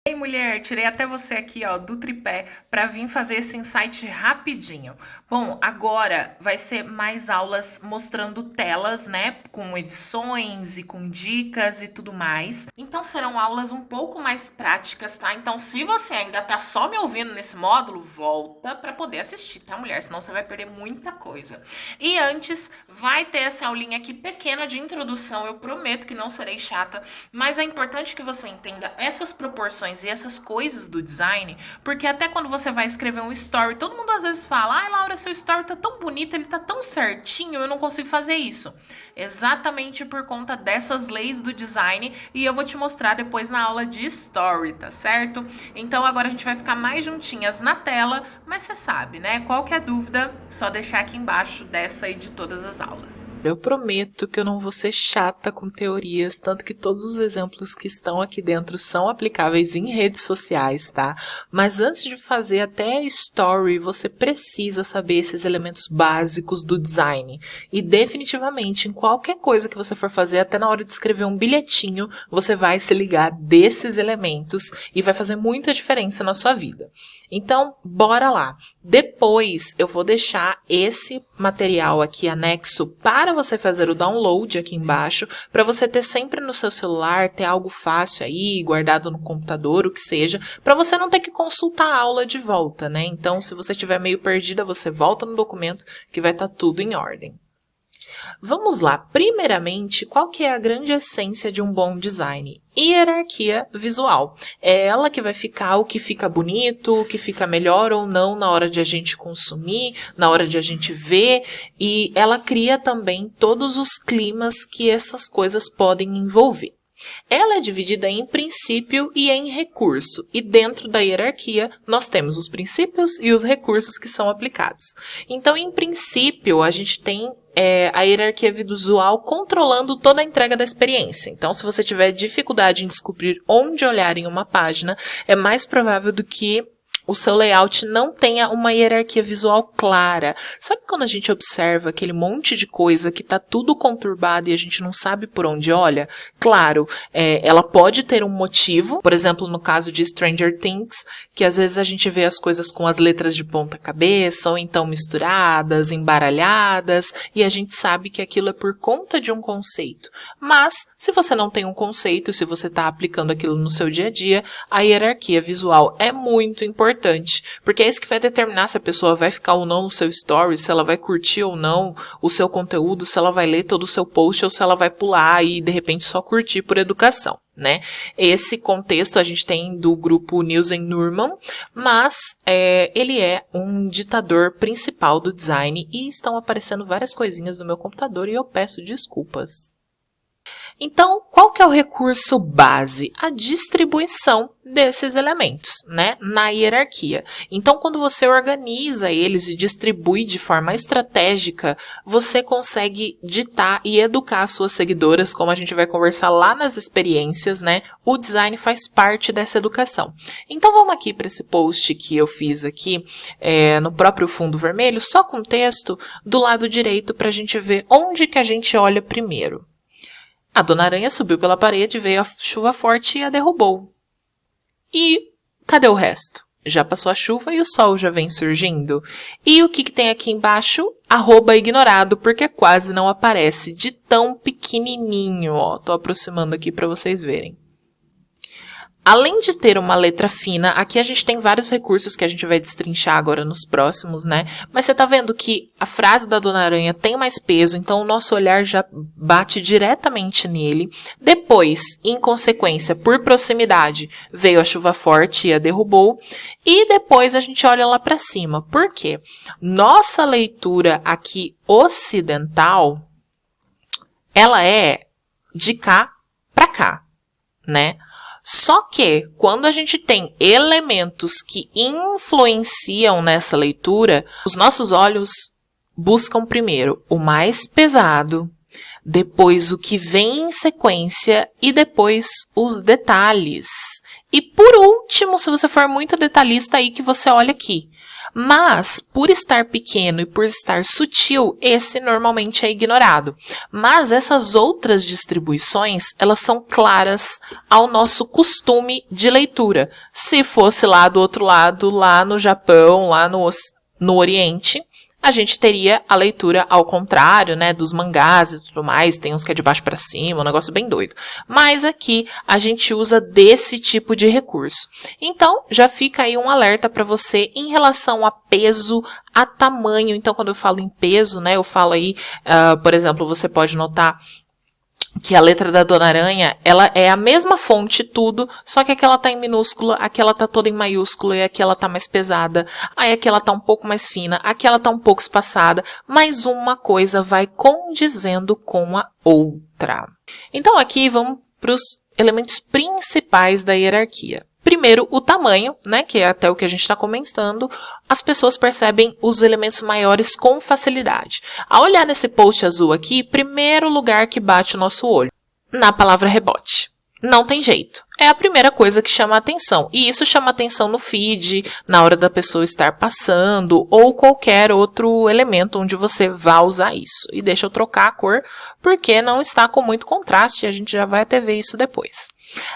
Ei, mulher, tirei até você aqui, ó, do tripé para vir fazer esse insight rapidinho. Bom, agora vai ser mais aulas mostrando telas, né, com edições e com dicas e tudo mais. Então serão aulas um pouco mais práticas, tá? Então, se você ainda tá só me ouvindo nesse módulo, volta para poder assistir, tá, mulher? Senão você vai perder muita coisa. E antes, vai ter essa aulinha aqui pequena de introdução, eu prometo que não serei chata, mas é importante que você entenda essas proporções e essas coisas do design, porque até quando você vai escrever um story, todo mundo às vezes fala: ai, Laura, seu story tá tão bonito, ele tá tão certinho, eu não consigo fazer isso. Exatamente por conta dessas leis do design, e eu vou te mostrar depois na aula de story, tá certo? Então agora a gente vai ficar mais juntinhas na tela, mas você sabe, né? Qualquer dúvida, só deixar aqui embaixo dessa e de todas as aulas. Eu prometo que eu não vou ser chata com teorias, tanto que todos os exemplos que estão aqui dentro são aplicáveis em redes sociais, tá? Mas antes de fazer até story, você precisa saber esses elementos básicos do design. E definitivamente, em qualquer coisa que você for fazer, até na hora de escrever um bilhetinho, você vai se ligar desses elementos e vai fazer muita diferença na sua vida. Então, bora lá. Depois, eu vou deixar esse material aqui anexo para você fazer o download aqui embaixo, para você ter sempre no seu celular, ter algo fácil aí, guardado no computador, o que seja, para você não ter que consultar a aula de volta, né? Então, se você estiver meio perdida, você volta no documento que vai estar tudo em ordem. Vamos lá, primeiramente, qual que é a grande essência de um bom design? Hierarquia visual. É ela que vai ficar o que fica bonito, o que fica melhor ou não na hora de a gente consumir, na hora de a gente ver, e ela cria também todos os climas que essas coisas podem envolver. Ela é dividida em princípio e em recurso, e dentro da hierarquia nós temos os princípios e os recursos que são aplicados. Então, em princípio, a gente tem a hierarquia visual controlando toda a entrega da experiência. Então, se você tiver dificuldade em descobrir onde olhar em uma página, é mais provável do que o seu layout não tenha uma hierarquia visual clara. Sabe quando a gente observa aquele monte de coisa que está tudo conturbado e a gente não sabe por onde olha? Claro, ela pode ter um motivo, por exemplo, no caso de Stranger Things, que às vezes a gente vê as coisas com as letras de ponta cabeça, ou então misturadas, embaralhadas, e a gente sabe que aquilo é por conta de um conceito. Mas, se você não tem um conceito, se você está aplicando aquilo no seu dia a dia, a hierarquia visual é muito importante, porque é isso que vai determinar se a pessoa vai ficar ou não no seu story, se ela vai curtir ou não o seu conteúdo, se ela vai ler todo o seu post ou se ela vai pular e de repente só curtir por educação, né? Esse contexto a gente tem do grupo Nielsen Norman, mas ele é um ditador principal do design e estão aparecendo várias coisinhas no meu computador e eu peço desculpas. Então, qual que é o recurso base? A distribuição desses elementos, né, na hierarquia. Então, quando você organiza eles e distribui de forma estratégica, você consegue ditar e educar as suas seguidoras, como a gente vai conversar lá nas experiências, né? O design faz parte dessa educação. Então, vamos aqui para esse post que eu fiz aqui, no próprio fundo vermelho, só com texto, do lado direito, para a gente ver onde que a gente olha primeiro. A Dona Aranha subiu pela parede, veio a chuva forte e a derrubou. E cadê o resto? Já passou a chuva e o sol já vem surgindo. E o que tem aqui embaixo? Arroba ignorado, porque quase não aparece, de tão pequenininho. Ó, tô aproximando aqui para vocês verem. Além de ter uma letra fina, aqui a gente tem vários recursos que a gente vai destrinchar agora nos próximos, né? Mas você tá vendo que a frase da Dona Aranha tem mais peso, então o nosso olhar já bate diretamente nele. Depois, em consequência, por proximidade, veio a chuva forte e a derrubou. E depois a gente olha lá para cima. Por quê? Nossa leitura aqui ocidental, ela é de cá para cá, né? Só que, quando a gente tem elementos que influenciam nessa leitura, os nossos olhos buscam primeiro o mais pesado, depois o que vem em sequência e depois os detalhes. E por último, se você for muito detalhista, aí que você olha aqui. Mas, por estar pequeno e por estar sutil, esse normalmente é ignorado. Mas essas outras distribuições, elas são claras ao nosso costume de leitura. Se fosse lá do outro lado, lá no Japão, lá no Oriente, a gente teria a leitura ao contrário, né, dos mangás e tudo mais, tem uns que é de baixo para cima, um negócio bem doido. Mas aqui a gente usa desse tipo de recurso. Então, já fica aí um alerta para você em relação a peso, a tamanho. Então, quando eu falo em peso, né, eu falo aí, por exemplo, você pode notar que a letra da Dona Aranha, ela é a mesma fonte, tudo, só que aqui ela tá em minúscula, aqui ela tá toda em maiúsculo, e aqui ela tá mais pesada, aí aqui ela tá um pouco mais fina, aqui ela tá um pouco espaçada, mas uma coisa vai condizendo com a outra. Então aqui vamos para os elementos principais da hierarquia. Primeiro, o tamanho, né, que é até o que a gente está comentando, as pessoas percebem os elementos maiores com facilidade. Ao olhar nesse post azul aqui, primeiro lugar que bate o nosso olho, na palavra rebote. Não tem jeito. É a primeira coisa que chama a atenção. E isso chama a atenção no feed, na hora da pessoa estar passando, ou qualquer outro elemento onde você vá usar isso. E deixa eu trocar a cor, porque não está com muito contraste, e a gente já vai até ver isso depois.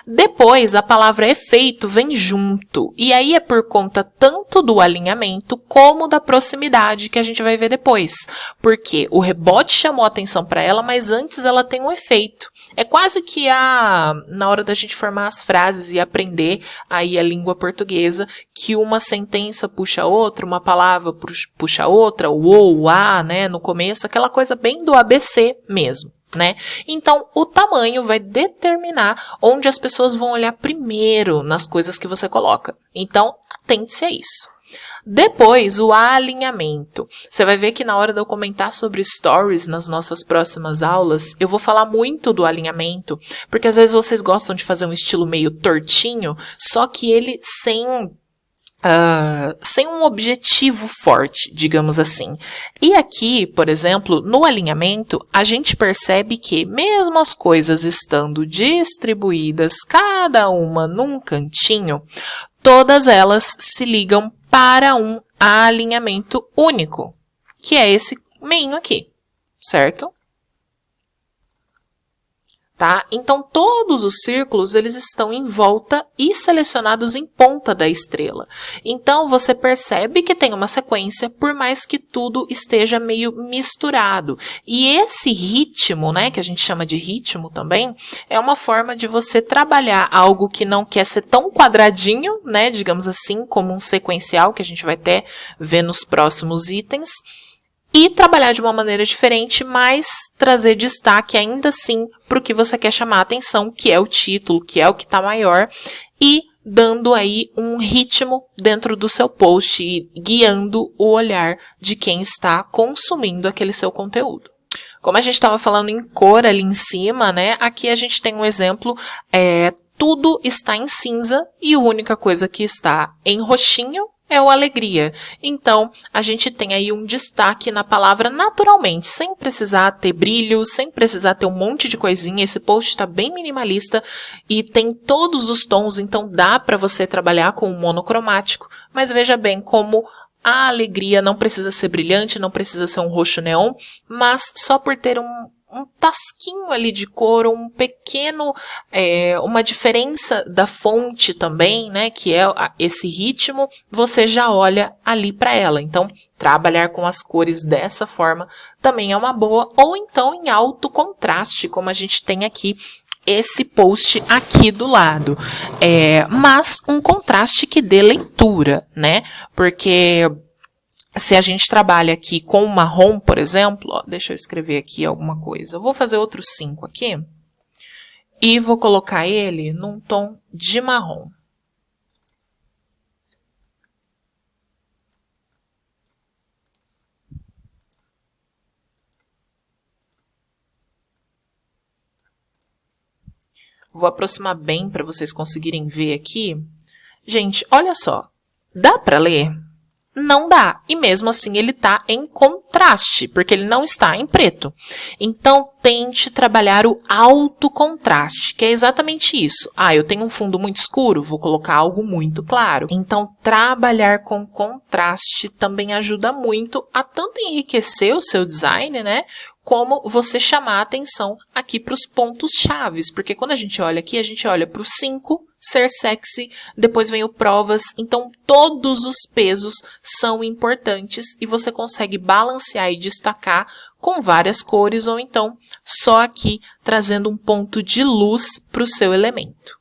Depois, a palavra efeito vem junto, e aí é por conta tanto do alinhamento como da proximidade que a gente vai ver depois, porque o rebote chamou a atenção para ela, mas antes ela tem um efeito. É quase que na hora da gente formar as frases e aprender aí a língua portuguesa, que uma sentença puxa a outra, uma palavra puxa a outra, o ou, o a, né, no começo, aquela coisa bem do ABC mesmo. Né? Então, o tamanho vai determinar onde as pessoas vão olhar primeiro nas coisas que você coloca. Então, atente-se a isso. Depois, o alinhamento. Você vai ver que na hora de eu comentar sobre stories nas nossas próximas aulas, eu vou falar muito do alinhamento, porque às vezes vocês gostam de fazer um estilo meio tortinho, só que ele sem um objetivo forte, digamos assim. E aqui, por exemplo, no alinhamento, a gente percebe que, mesmo as coisas estando distribuídas, cada uma num cantinho, todas elas se ligam para um alinhamento único, que é esse meinho aqui, certo? Tá? Então, todos os círculos eles estão em volta e selecionados em ponta da estrela. Então, você percebe que tem uma sequência, por mais que tudo esteja meio misturado. E esse ritmo, né, que a gente chama de ritmo também, é uma forma de você trabalhar algo que não quer ser tão quadradinho, né, digamos assim, como um sequencial, que a gente vai até ver nos próximos itens, e trabalhar de uma maneira diferente, mas trazer destaque ainda assim para o que você quer chamar a atenção, que é o título, que é o que está maior, e dando aí um ritmo dentro do seu post e guiando o olhar de quem está consumindo aquele seu conteúdo. Como a gente estava falando em cor ali em cima, né? Aqui a gente tem um exemplo, tudo está em cinza e a única coisa que está em roxinho é o alegria. Então, a gente tem aí um destaque na palavra naturalmente, sem precisar ter brilho, sem precisar ter um monte de coisinha. Esse post está bem minimalista e tem todos os tons, então dá para você trabalhar com o monocromático. Mas veja bem como a alegria não precisa ser brilhante, não precisa ser um roxo neon, mas só por ter um tasquinho ali de cor, um pequeno, uma diferença da fonte também, né, que é esse ritmo, você já olha ali para ela. Então, trabalhar com as cores dessa forma também é uma boa, ou então em alto contraste, como a gente tem aqui esse post aqui do lado. Mas um contraste que dê leitura, né, porque se a gente trabalha aqui com o marrom, por exemplo, ó, deixa eu escrever aqui alguma coisa. Eu vou fazer outros 5 aqui. E vou colocar ele num tom de marrom. Vou aproximar bem para vocês conseguirem ver aqui. Gente, olha só. Dá para ler? não dá. E mesmo assim ele está em contraste, porque ele não está em preto. Então tente trabalhar o alto contraste, que é exatamente isso. Eu tenho um fundo muito escuro, vou colocar algo muito claro. Então trabalhar com contraste também ajuda muito a tanto enriquecer o seu design, né? Como você chamar a atenção aqui para os pontos chaves, porque quando a gente olha aqui, a gente olha para o 5, ser sexy, depois vem o provas, então todos os pesos são importantes e você consegue balancear e destacar com várias cores ou então só aqui trazendo um ponto de luz para o seu elemento.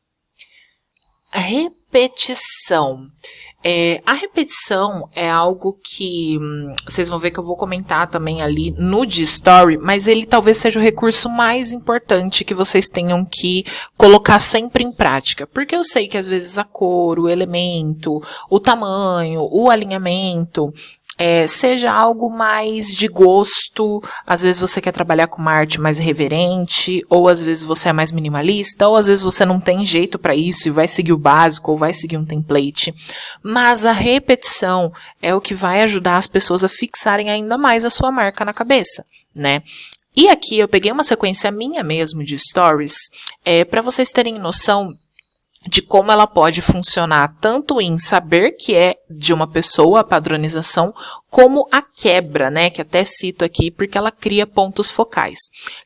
A repetição. A repetição é algo que vocês vão ver que eu vou comentar também ali no de Story, mas ele talvez seja o recurso mais importante que vocês tenham que colocar sempre em prática. Porque eu sei que às vezes a cor, o elemento, o tamanho, o alinhamento, seja algo mais de gosto, às vezes você quer trabalhar com uma arte mais reverente, ou às vezes você é mais minimalista, ou às vezes você não tem jeito para isso e vai seguir o básico, ou vai seguir um template. Mas a repetição é o que vai ajudar as pessoas a fixarem ainda mais a sua marca na cabeça, né? E aqui eu peguei uma sequência minha mesmo de stories, para vocês terem noção de como ela pode funcionar tanto em saber que é de uma pessoa a padronização, como a quebra, né, que até cito aqui porque ela cria pontos focais.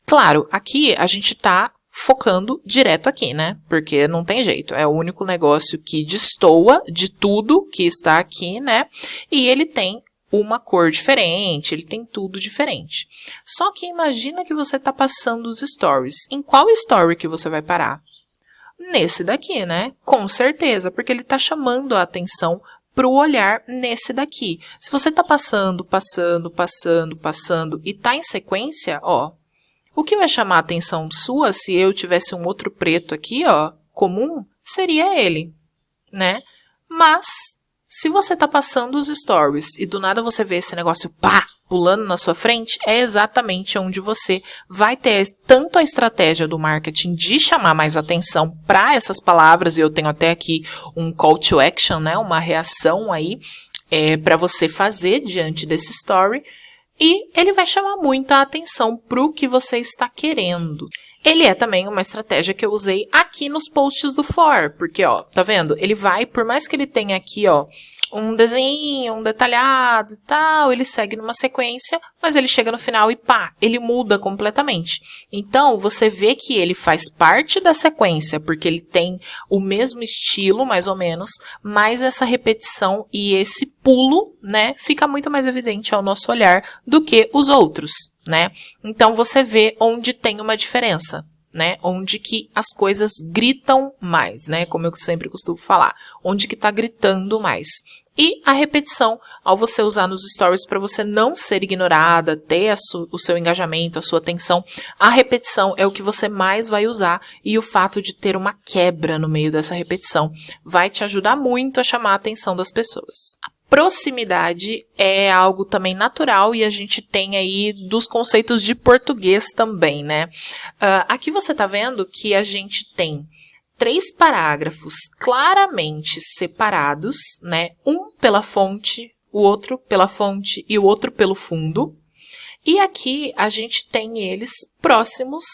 Claro, aqui a gente tá focando direto aqui, né, porque não tem jeito, é o único negócio que destoa de tudo que está aqui, né, e ele tem uma cor diferente, ele tem tudo diferente. Só que imagina que você tá passando os stories. Em qual story que você vai parar? Nesse daqui, né? Com certeza, porque ele tá chamando a atenção pro olhar nesse daqui. Se você tá passando e tá em sequência, ó, o que vai chamar a atenção sua se eu tivesse um outro preto aqui, ó, comum, seria ele, né? Mas, se você tá passando os stories e do nada você vê esse negócio, pá, pulando na sua frente, é exatamente onde você vai ter tanto a estratégia do marketing de chamar mais atenção para essas palavras, e eu tenho até aqui um call to action, né, uma reação aí para você fazer diante desse story, e ele vai chamar muita atenção para o que você está querendo. Ele é também uma estratégia que eu usei aqui nos posts do For, porque, ó, tá vendo? Ele vai, por mais que ele tenha aqui, ó, um desenho, um detalhado e tal, ele segue numa sequência, mas ele chega no final e pá, ele muda completamente. Então, você vê que ele faz parte da sequência, porque ele tem o mesmo estilo, mais ou menos, mas essa repetição e esse pulo, né, fica muito mais evidente ao nosso olhar do que os outros, né? Então, você vê onde tem uma diferença, né? Onde que as coisas gritam mais, né? Como eu sempre costumo falar. Onde que tá gritando mais. E a repetição, ao você usar nos stories para você não ser ignorada, ter o seu engajamento, a sua atenção, a repetição é o que você mais vai usar e o fato de ter uma quebra no meio dessa repetição vai te ajudar muito a chamar a atenção das pessoas. Proximidade é algo também natural e a gente tem aí dos conceitos de português também, né? Aqui você tá vendo que a gente tem 3 parágrafos claramente separados, né? Um pela fonte, o outro pela fonte e o outro pelo fundo. E aqui a gente tem eles próximos,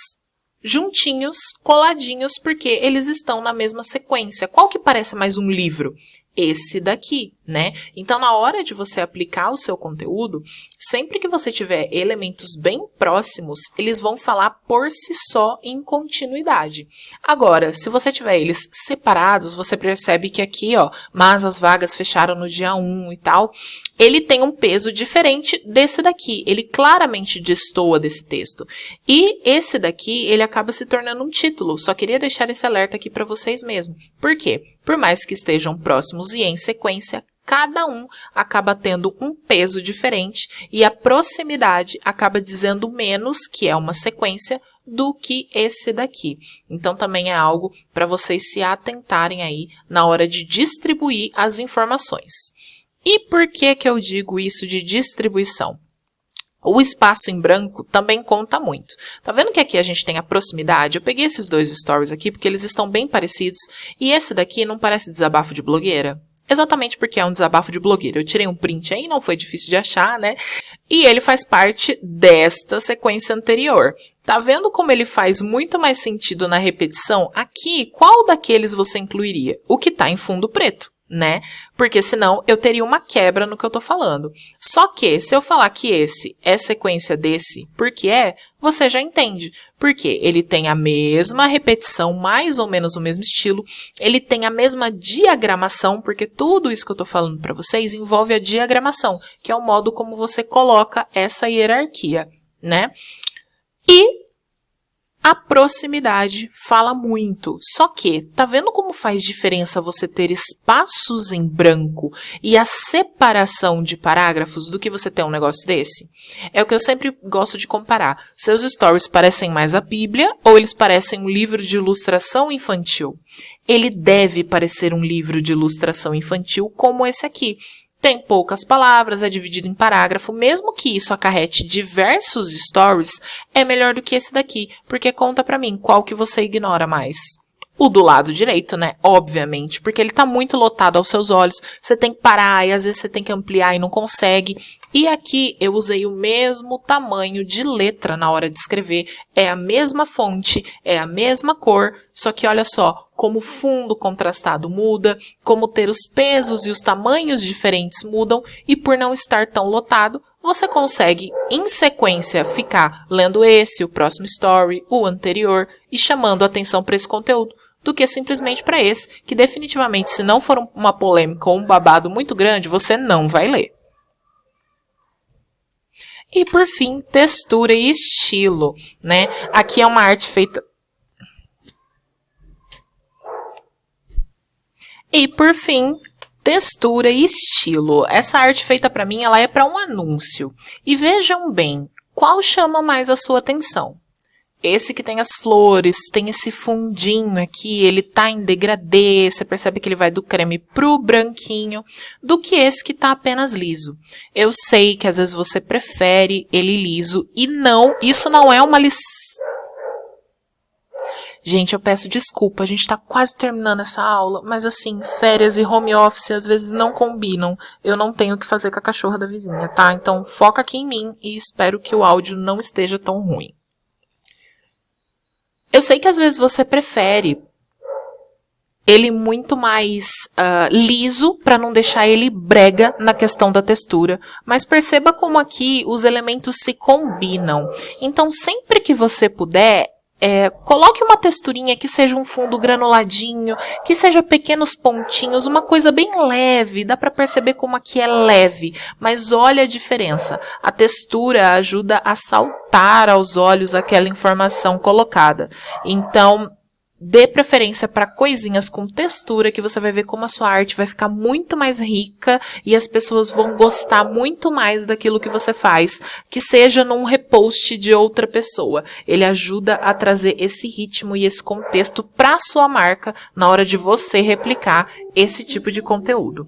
juntinhos, coladinhos, porque eles estão na mesma sequência. Qual que parece mais um livro? Esse daqui, né? Então, na hora de você aplicar o seu conteúdo, sempre que você tiver elementos bem próximos, eles vão falar por si só em continuidade. Agora, se você tiver eles separados, você percebe que aqui, ó, mas as vagas fecharam no dia 1 e tal, ele tem um peso diferente desse daqui. Ele claramente destoa desse texto. E esse daqui, ele acaba se tornando um título. Só queria deixar esse alerta aqui para vocês mesmo. Por quê? Por mais que estejam próximos e em sequência, cada um acaba tendo um peso diferente e a proximidade acaba dizendo menos, que é uma sequência, do que esse daqui. Então, também é algo para vocês se atentarem aí na hora de distribuir as informações. E por que que eu digo isso de distribuição? O espaço em branco também conta muito. Tá vendo que aqui a gente tem a proximidade? Eu peguei esses 2 stories aqui porque eles estão bem parecidos. E esse daqui não parece desabafo de blogueira? exatamente porque é um desabafo de blogueira. Eu tirei um print aí, não foi difícil de achar, né? E ele faz parte desta sequência anterior. Tá vendo como ele faz muito mais sentido na repetição? Aqui, qual daqueles você incluiria? O que tá em fundo preto, né? Porque senão eu teria uma quebra no que eu tô falando. Só que, se eu falar que esse é sequência desse, porque você já entende. Porque ele tem a mesma repetição, mais ou menos o mesmo estilo, ele tem a mesma diagramação, porque tudo isso que eu tô falando para vocês envolve a diagramação, que é o modo como você coloca essa hierarquia, né? E a proximidade fala muito. Só que, tá vendo como faz diferença você ter espaços em branco e a separação de parágrafos do que você ter um negócio desse? É o que eu sempre gosto de comparar. Seus stories parecem mais a Bíblia ou eles parecem um livro de ilustração infantil? Ele deve parecer um livro de ilustração infantil como esse aqui. Tem poucas palavras, é dividido em parágrafo, mesmo que isso acarrete diversos stories, é melhor do que esse daqui, porque conta pra mim qual que você ignora mais. O do lado direito, né? Obviamente, porque ele tá muito lotado aos seus olhos, você tem que parar e às vezes você tem que ampliar e não consegue. E aqui eu usei o mesmo tamanho de letra na hora de escrever, é a mesma fonte, é a mesma cor, só que olha só, como o fundo contrastado muda, como ter os pesos e os tamanhos diferentes mudam, e por não estar tão lotado, você consegue, em sequência, ficar lendo esse, o próximo story, o anterior, e chamando atenção para esse conteúdo, do que simplesmente para esse, que definitivamente, se não for uma polêmica ou um babado muito grande, você não vai ler. E, por fim, textura e estilo, né? Aqui é uma arte feita... E, por fim, textura e estilo. Essa arte feita para mim, ela é para um anúncio. E vejam bem, qual chama mais a sua atenção? Esse que tem as flores, tem esse fundinho aqui, ele tá em degradê, você percebe que ele vai do creme pro branquinho, do que esse que tá apenas liso. Eu sei que às vezes você prefere ele liso, e não, isso não é uma lição. Gente, eu peço desculpa, a gente tá quase terminando essa aula, mas assim, férias e home office às vezes não combinam. Eu não tenho o que fazer com a cachorra da vizinha, tá? Então foca aqui em mim e espero que o áudio não esteja tão ruim. Eu sei que às vezes você prefere ele muito mais liso para não deixar ele brega na questão da textura, mas perceba como aqui os elementos se combinam. Então sempre que você puder, coloque uma texturinha que seja um fundo granuladinho, que seja pequenos pontinhos, uma coisa bem leve, dá para perceber como aqui é leve, mas olha a diferença. A textura ajuda a saltar aos olhos aquela informação colocada. Então, dê preferência para coisinhas com textura, que você vai ver como a sua arte vai ficar muito mais rica e as pessoas vão gostar muito mais daquilo que você faz, que seja num repost de outra pessoa. Ele ajuda a trazer esse ritmo e esse contexto para a sua marca na hora de você replicar esse tipo de conteúdo.